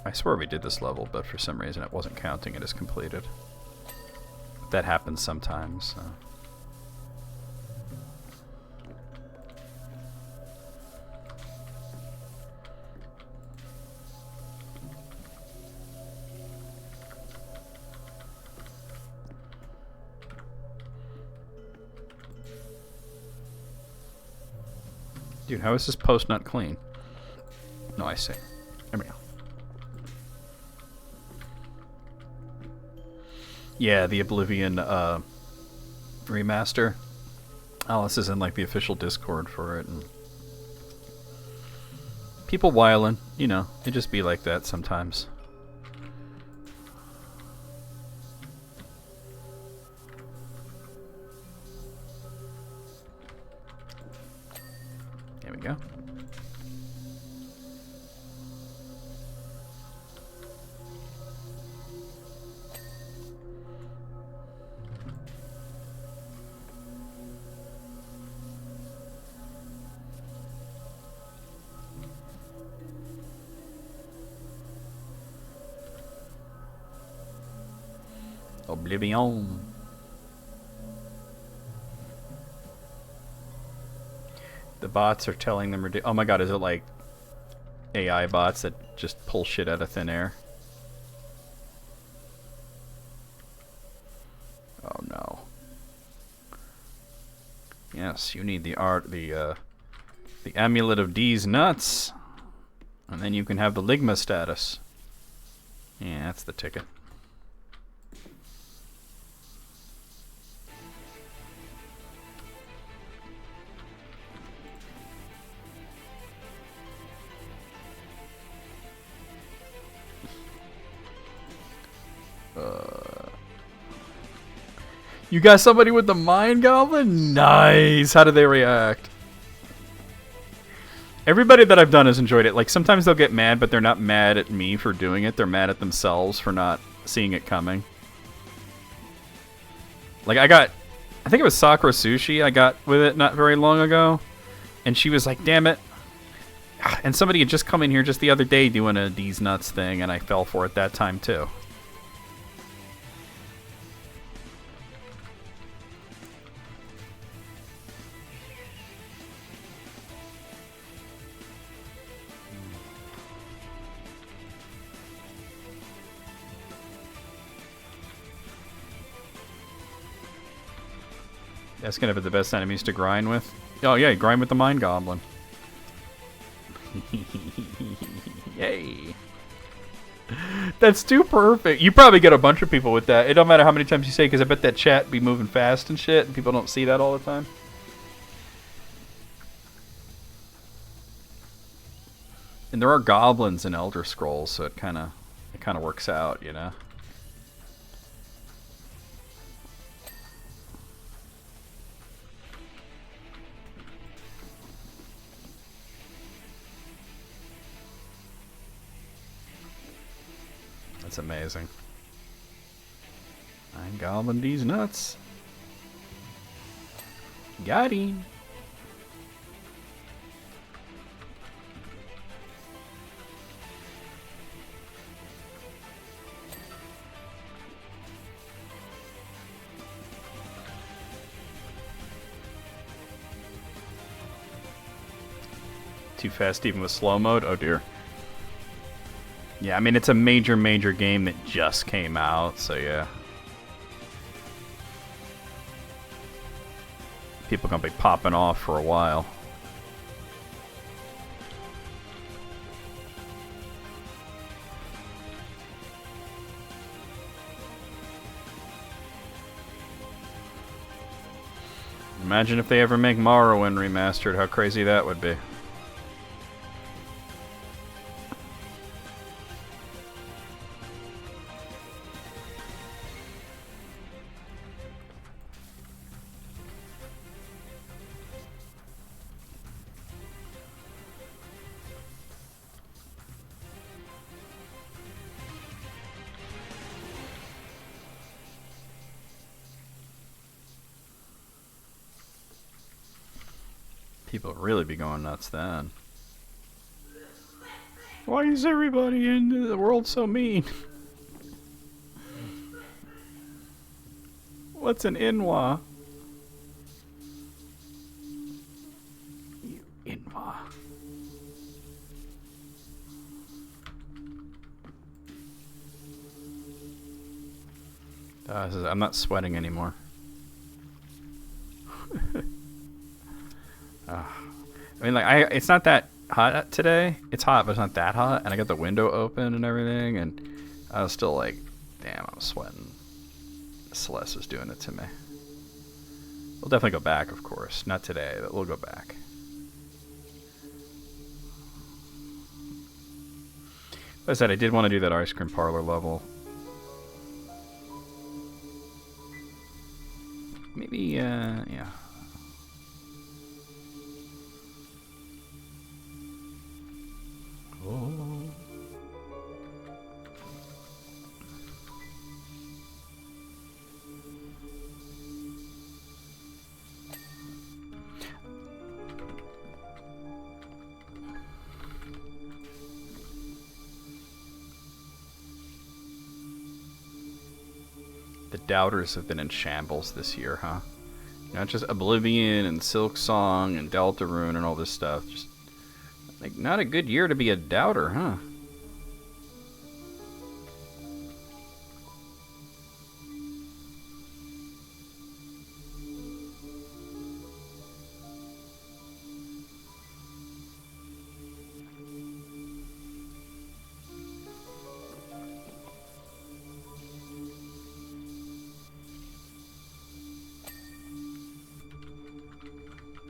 I swear we did this level, but for some reason it wasn't counting it as completed. That happens sometimes. So. Dude, how is this post not clean? No, I see. There we go. Yeah, the Oblivion remaster. Alice is in like the official Discord for it, and people whiling, you know, it just be like that sometimes. There we go. Oblivion. The bots are telling them, oh my god, is it like AI bots that just pull shit out of thin air? Oh no. Yes, you need the amulet of D's nuts, and then you can have the Ligma status. Yeah, that's the ticket. You got somebody with the Mind Goblin? Nice! How did they react? Everybody that I've done has enjoyed it. Like, sometimes they'll get mad, but they're not mad at me for doing it. They're mad at themselves for not seeing it coming. Like, I think it was Sakura Sushi I got with it not very long ago. And she was like, damn it. And somebody had just come in here just the other day doing a D's Nuts thing, and I fell for it that time, too. That's gonna be the best enemies to grind with. Oh yeah, grind with the Mind Goblin. Yay. That's too perfect. You probably get a bunch of people with that. It don't matter how many times you say, because I bet that chat be moving fast and shit, and people don't see that all the time. And there are goblins in Elder Scrolls, so it kind of works out, you know. That's amazing. I'm gobbling these nuts. Got him. too fast even with slow mode. Oh dear. Yeah, I mean, it's a major game that just came out, so yeah. People gonna be popping off for a while. Imagine if they ever make Morrowind remastered, how crazy that would be. People really be going nuts then. Why is everybody in the world so mean? What's an Inwa? You Inwa. I'm not sweating anymore. I mean, like, it's not that hot today. It's hot, but it's not that hot. And I got the window open and everything, and I was still like, damn, I'm sweating. Celeste is doing it to me. We'll definitely go back, of course. Not today, but we'll go back. Like I said, I did want to do that ice cream parlor level. Maybe, yeah. Oh. The doubters have been in shambles this year, huh? Not just Oblivion and Silk Song and Deltarune and all this stuff. Just like not a good year to be a doubter, huh?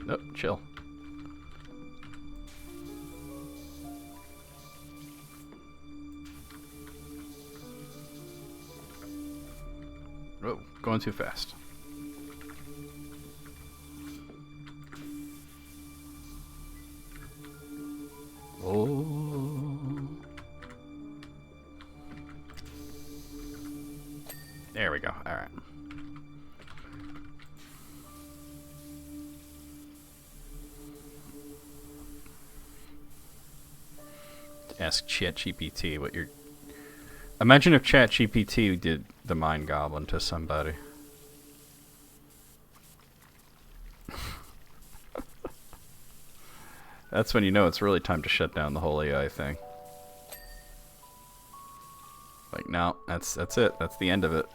Nope, chill. Oh, going too fast. Oh. There we go. All right. Ask ChatGPT what you're... Imagine if ChatGPT did the Mind Goblin to somebody. That's when you know it's really time to shut down the whole AI thing. Like, no, that's it. That's the end of it.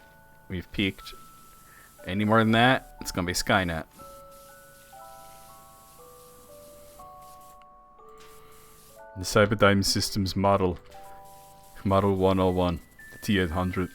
We've peaked. Any more than that, it's gonna be Skynet. The Cyberdyne Systems Model 101, the T800.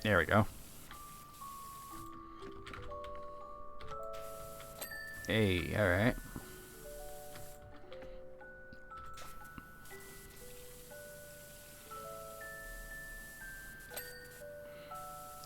There we go. Hey, alright.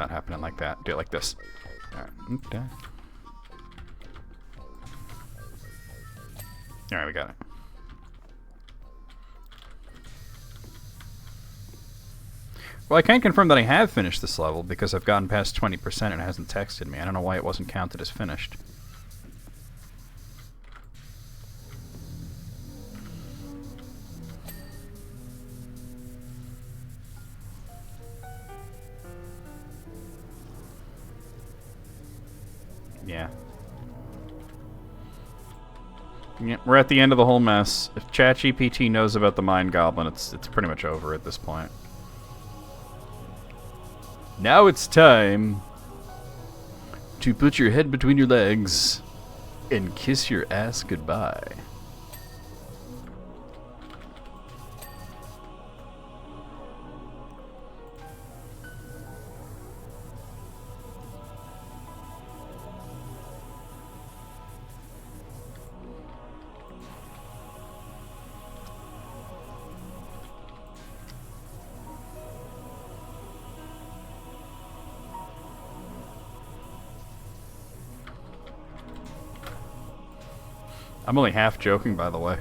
not happening like that. Do it like this. Alright. Okay. Alright, we got it. Well, I can confirm that I have finished this level because I've gotten past 20% and it hasn't texted me. I don't know why it wasn't counted as finished. Yeah. Yeah, we're at the end of the whole mess. If ChatGPT knows about the Mind Goblin, it's pretty much over at this point. Now it's time to put your head between your legs and kiss your ass goodbye. I'm only half joking, by the way.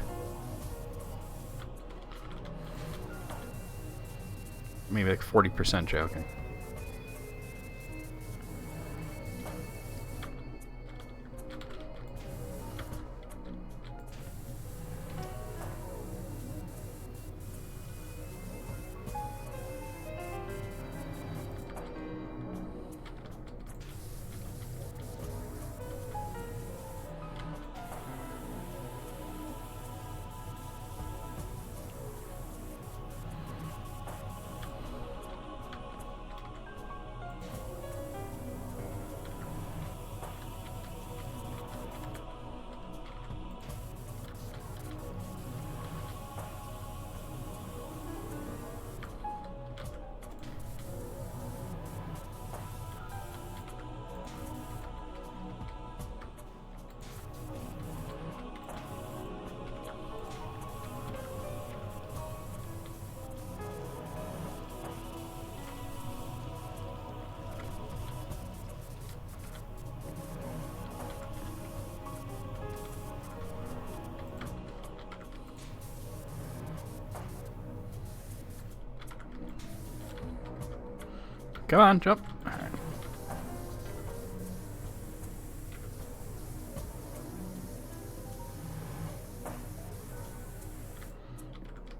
Maybe like 40% joking. Come on, jump. All right.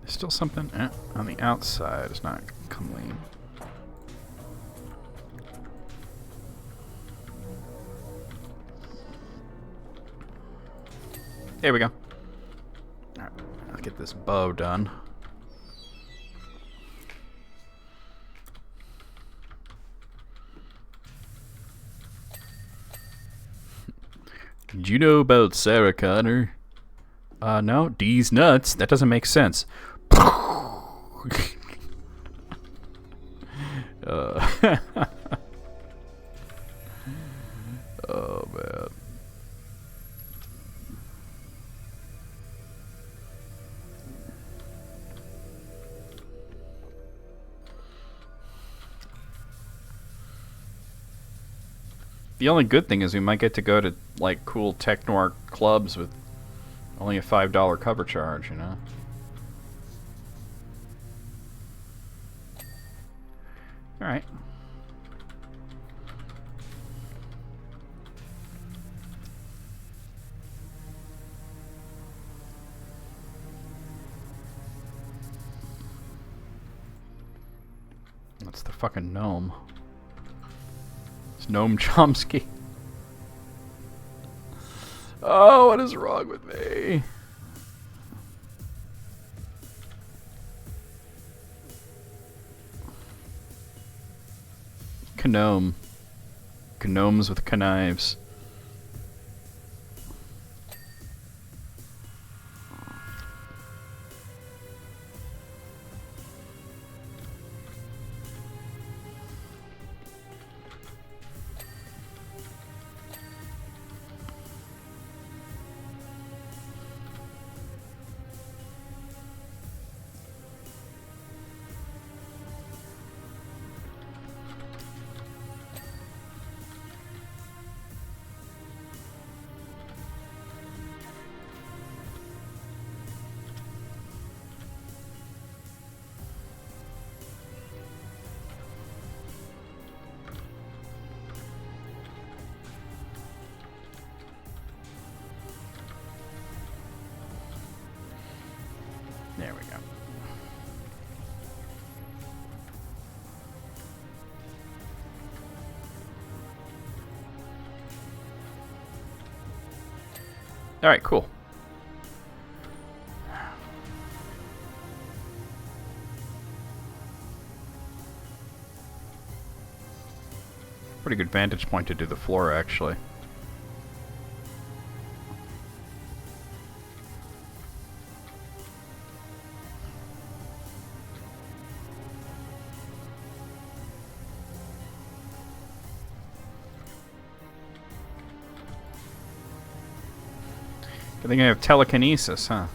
There's still something on the outside. It's not clean. There we go. All right, I'll get this bow done. Did you know about Sarah Connor? No. D's nuts? That doesn't make sense. Oh, man. The only good thing is we might get to go to, like, cool tech noir clubs with only a $5 cover charge, you know? Alright. That's the fucking gnome. Noam Chomsky. Oh, what is wrong with me? Gnome. Gnomes with knives. Alright, cool. Pretty good vantage point to do the floor, actually. I think I have telekinesis, huh?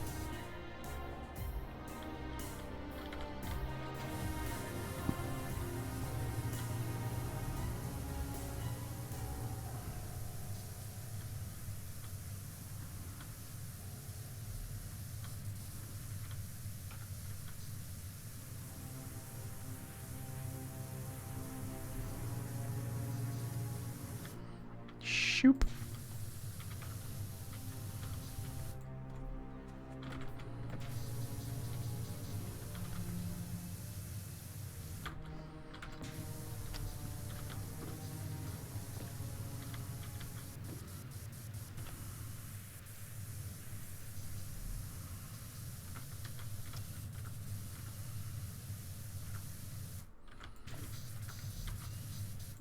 Shoop.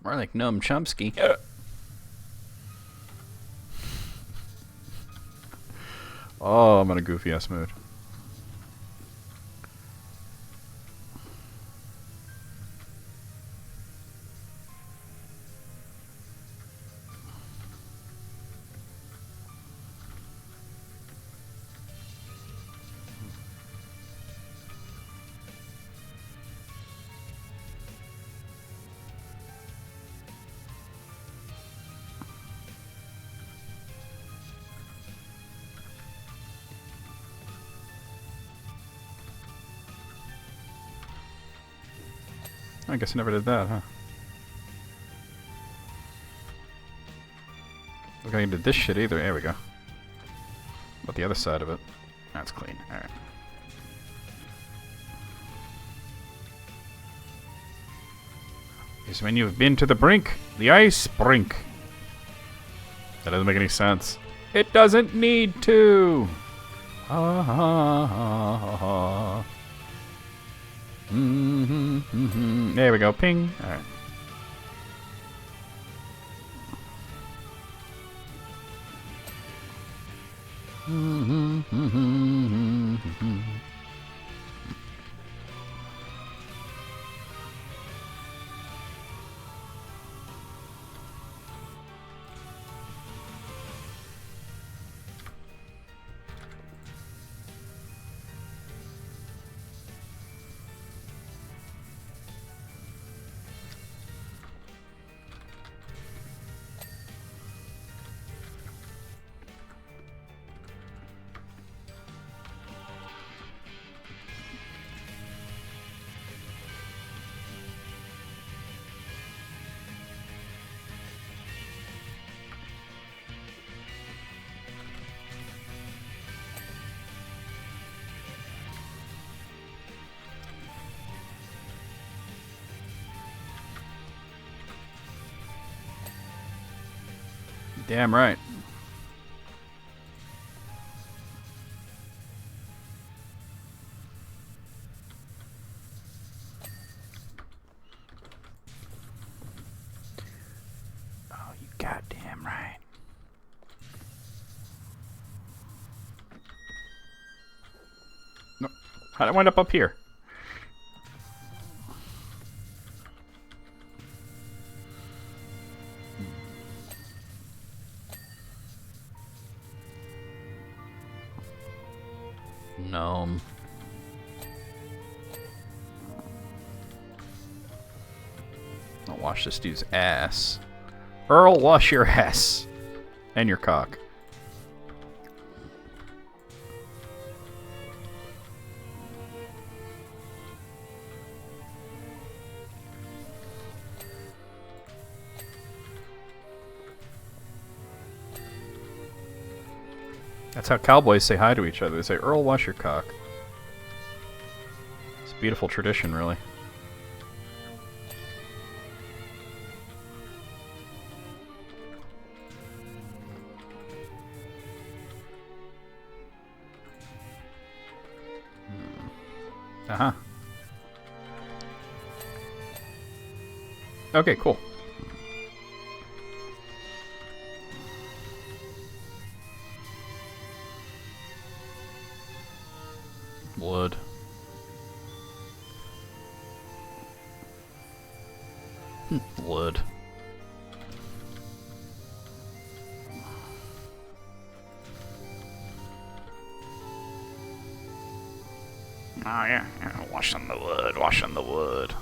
More like Noam Chomsky. Oh, I'm in a goofy ass mood. I guess I never did that, huh? Look, I did this shit either. There we go. But the other side of it. That's clean. Alright. Is when you've been to the brink. The ice brink. That doesn't make any sense. It doesn't need to. Ha ha ha ha ha. There we go. Ping. Alright. Damn right. Oh, you goddamn right. No, how'd I wind up here? Gnome. I'll wash this dude's ass. Earl, wash your ass. And your cock. That's how cowboys say hi to each other. They say, Earl, wash your cock. It's a beautiful tradition, really. Uh-huh. Okay, cool. Wood. Wood. Oh yeah, washing the wood, washing the wood.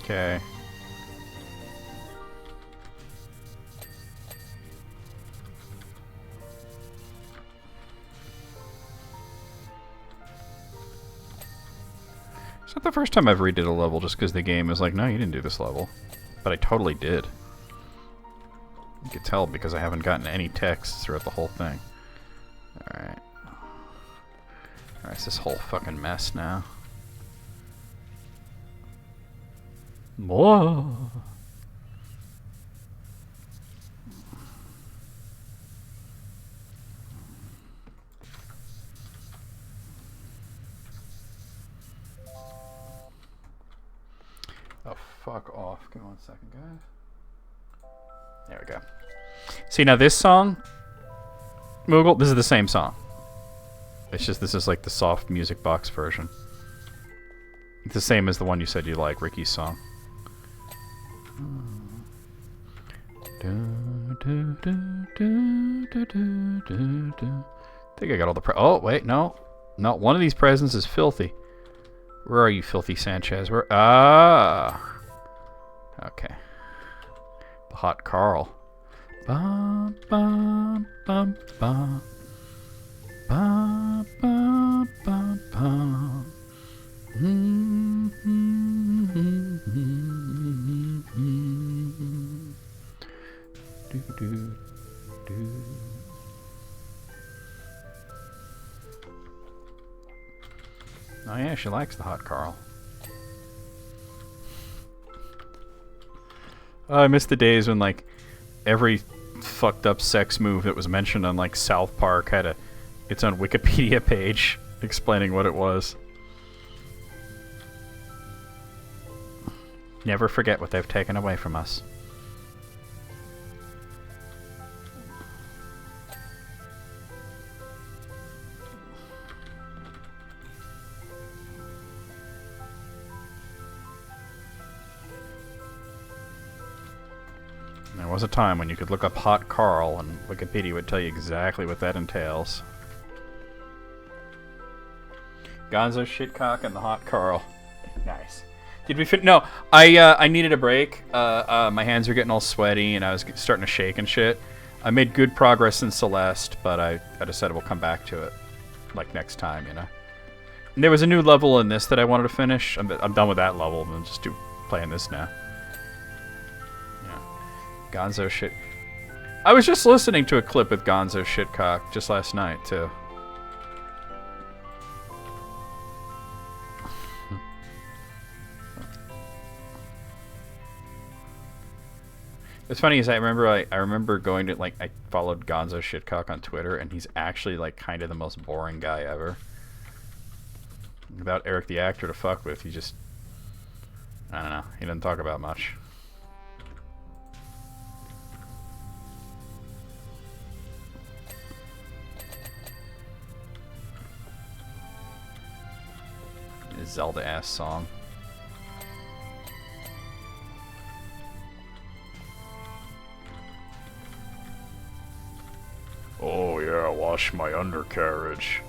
Okay. It's not the first time I've redid a level just because the game is like, no, you didn't do this level. But I totally did. You could tell because I haven't gotten any text throughout the whole thing. Alright. Alright, it's this whole fucking mess now. Whoa. Oh, fuck off. Give me 1 second, guys. There we go. See, now this song, Moogle, this is the same song. It's just this is like the soft music box version. It's the same as the one you said you like, Ricky's song. I think I got all the oh, wait, no. No, one of these presents is filthy. Where are you, filthy Sanchez? Where? Ah! Okay. The hot Carl. Bum, bum, bum, bum. Bum, bum, bum, bum. Do, do, do. Oh yeah, she likes the hot Carl. Oh, I miss the days when like every fucked up sex move that was mentioned on like South Park had its own Wikipedia page explaining what it was. Never forget what they've taken away from us. There was a time when you could look up Hot Carl and Wikipedia would tell you exactly what that entails. Gonzo Shitcock and the Hot Carl. Nice. Did we fit? No, I needed a break. My hands were getting all sweaty and I was starting to shake and shit. I made good progress in Celeste, but I decided we'll come back to it, like next time, you know. And there was a new level in this that I wanted to finish. I'm done with that level. I'm just playing this now. Yeah, Gonzo shit. I was just listening to a clip with Gonzo Shitcock just last night too. What's funny is I remember going to, like, I followed Gonzo Shitcock on Twitter, and he's actually, like, kind of the most boring guy ever. Without Eric the actor to fuck with, he just, I don't know, he doesn't talk about much. His Zelda-ass song. Crush my undercarriage.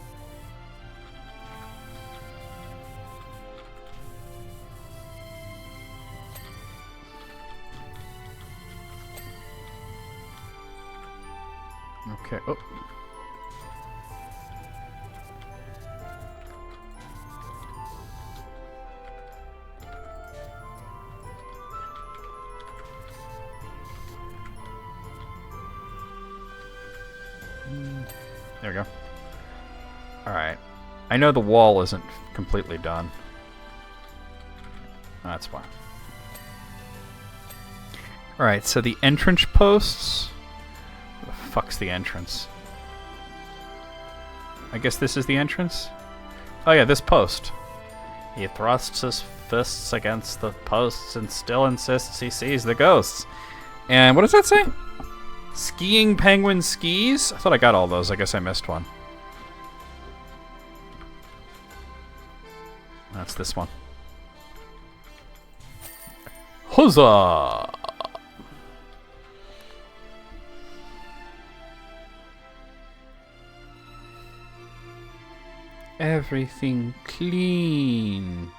Okay. Oh. There we go. Alright. I know the wall isn't completely done. That's fine. Alright, so the entrance posts... Where the fuck's the entrance? I guess this is the entrance? Oh yeah, this post. He thrusts his fists against the posts and still insists he sees the ghosts. And what does that say? Skiing penguin skis? I thought I got all those. I guess I missed one. That's this one. Huzzah! Everything clean.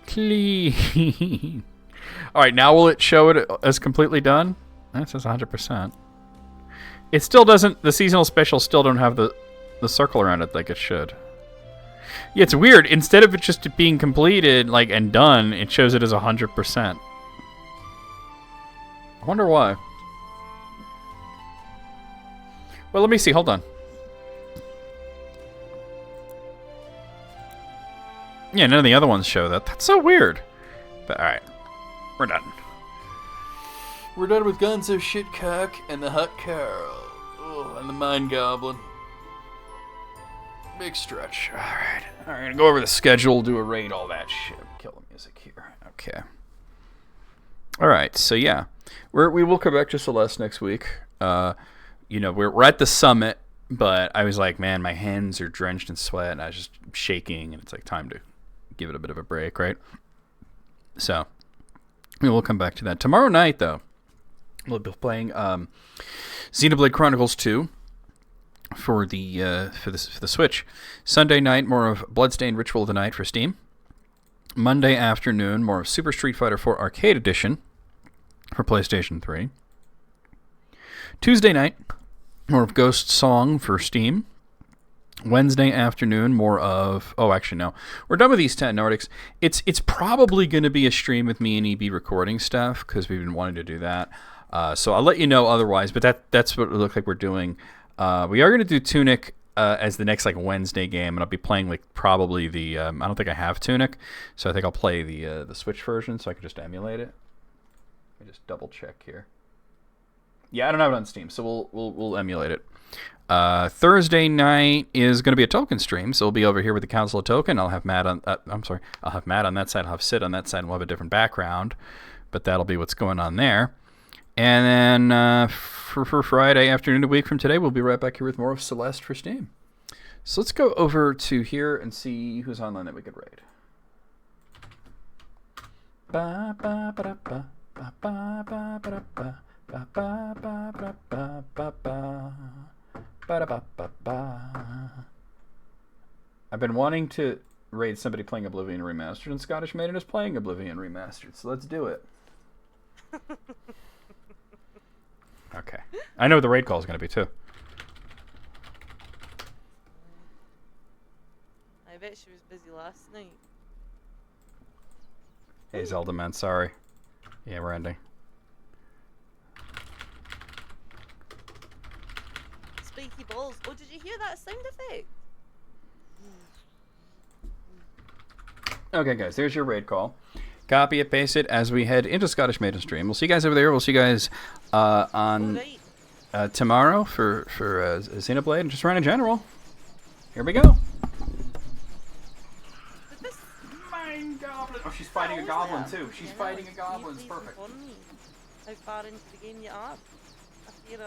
Clean. Alright, now will it show it as completely done? That says 100%. It still doesn't... The seasonal specials still don't have the circle around it like it should. Yeah, it's weird. Instead of it just being completed like and done, it shows it as 100%. I wonder why. Well, let me see. Hold on. Yeah, none of the other ones show that. That's so weird. But alright. We're done. We're done with Gonzo Shitcock and the Hut Carol. Oh, and the Mind Goblin. Big stretch. Alright. Alright, gonna go over the schedule, do a raid, all that shit. Kill the music here. Okay. Alright, so yeah. We will come back to Celeste next week. You know, we're at the summit, but I was like, man, my hands are drenched in sweat, and I was just shaking, and it's like time to give it a bit of a break, right? So, we will come back to that. Tomorrow night, though, we'll be playing Xenoblade Chronicles 2 for the Switch. Sunday night, more of Bloodstained Ritual of the Night for Steam. Monday afternoon, more of Super Street Fighter 4 Arcade Edition for PlayStation 3. Tuesday night, more of Ghost Song for Steam. Wednesday afternoon, more of... Oh, actually, no. We're done with East 10 Nordics. It's probably going to be a stream with me and EB recording stuff, because we've been wanting to do that. So I'll let you know otherwise, but that's what it looks like we're doing. We are going to do Tunic as the next like Wednesday game, and I'll be playing like probably the... I don't think I have Tunic, so I think I'll play the Switch version, so I can just emulate it. Let me just double check here. Yeah, I don't have it on Steam, so we'll emulate it. Thursday night is going to be a Token stream, so we'll be over here with the Council of Token. I'll have Matt on. I'll have Matt on that side. I'll have Sid on that side, and we'll have a different background, but that'll be what's going on there. And then for Friday afternoon, a week from today, we'll be right back here with more of Celeste for Steam. So let's go over to here and see who's online that we could raid. Ba ba ba ba ba ba ba ba ba. Ba ba ba ba ba ba ba ba ba ba ba. I've been wanting to raid somebody playing Oblivion Remastered, and Scottish Maiden is playing Oblivion Remastered, so let's do it. Okay. I know what the raid call is going to be, too. I bet she was busy last night. Hey, Zelda man, sorry. Yeah, we're ending. Spiky balls. Oh, did you hear that sound effect? Okay, guys, there's your raid call. Copy it, paste it as we head into Scottish Maiden stream. We'll see you guys over there. We'll see you guys on tomorrow for Xenoblade and just around in general. Here we go. Mind Goblin. Oh, she's fighting a goblin too. She's fighting a goblin. It's perfect. How far into the game you are? I fear